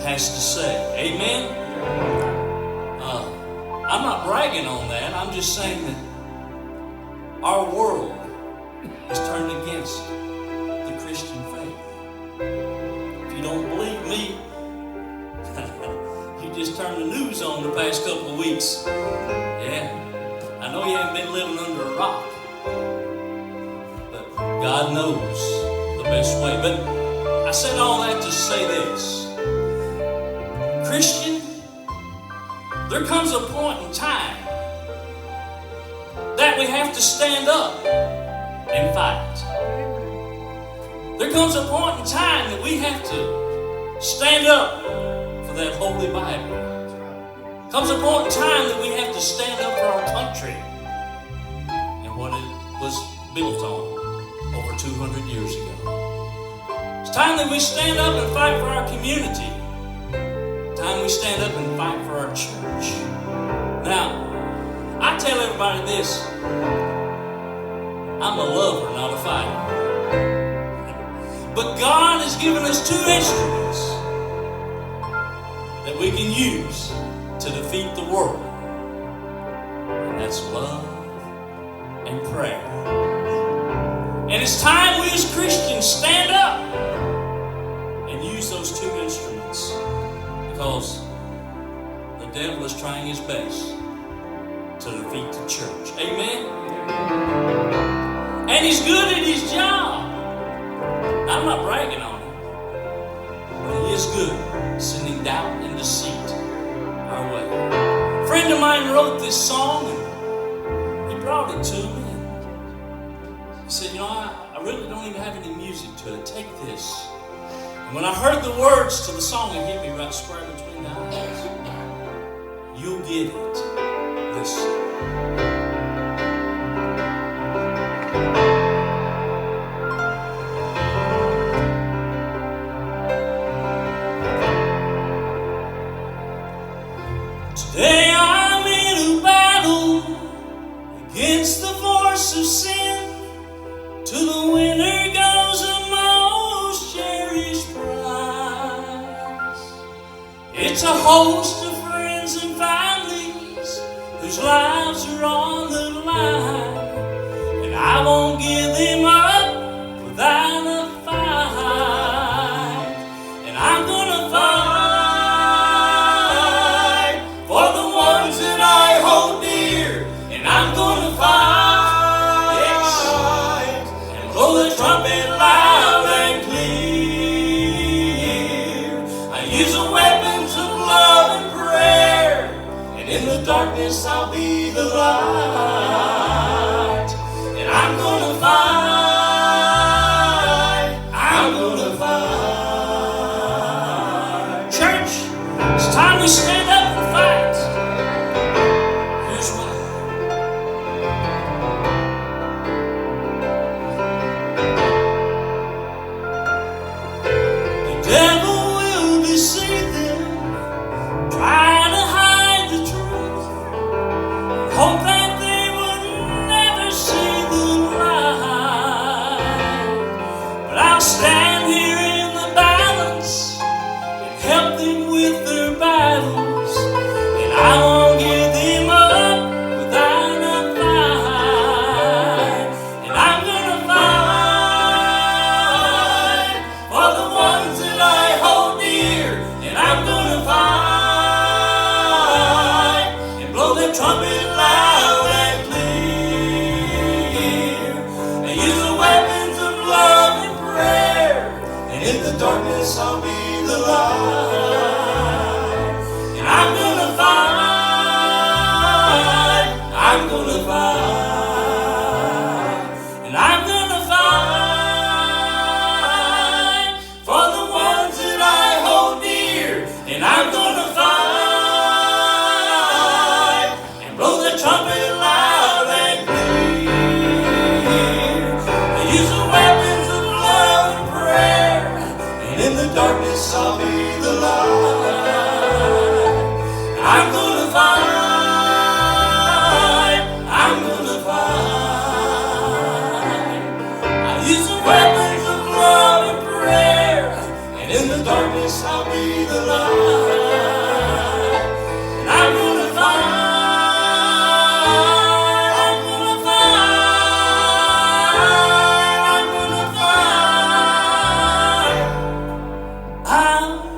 has to say. Amen? I'm not bragging on that. I'm just saying that our world is turned against the Christian faith. If you don't believe me, you just turned the news on the past couple of weeks. Yeah, I know you haven't been living under a rock, but God knows the best way. But I said all that to say this. Christian, there comes a point in time that we have to stand up and fight. There comes a point in time that we have to stand up for that Holy Bible. Comes a point in time that we have to stand up for our country and what it was built on over 200 years ago. It's time that we stand up and fight for our community. Time we stand up and fight for our church. Now, I tell everybody this: I'm a lover, not a fighter. But God has given us two instruments that we can use to defeat the world, and that's love and prayer. And it's time we as Christians stand up and use those two instruments, because the devil is trying his best to defeat the church. Amen? And he's good at his job. I'm not bragging on him, but he is good, sending doubt and deceit our way. A friend of mine wrote this song, and he brought it to me. He said, I really don't even have any music to it. Take this. And when I heard the words to the song, it hit me right square between the eyes. You'll get it. Listen. Today I'm in a battle against the force of sin. To the winner goes a most cherished prize. It's a host of friends and families whose lives are on the line, and I won't give them up without a fight. And I'm gonna fight for the ones that I hold dear, and I'm gonna fight, yes, and blow the trumpet loud and clear. I use the weapons of love and prayer, and in the darkness I'll be the light. And I'm gonna fight, I'm gonna fight. Church, it's time we stand up and fight. Here's why. The devil will deceive them, try to hide the truth, hope that they would never see the light. But I'll stand here in the balance and help them with their battles, and I won't give them up without a fight. And I'm gonna fight for the ones that I hold dear, and I'm gonna fight and blow the trumpet loud and clear. And use the weapons of love and prayer, and in the darkness I'll be the light. And I'm gonna fight, I'm gonna fight, and I'm gonna fight for the ones that I hold dear, and I'm gonna fight and blow the trumpet loud and clear. I use the weapons of love and prayer, and in the darkness I'll be the now.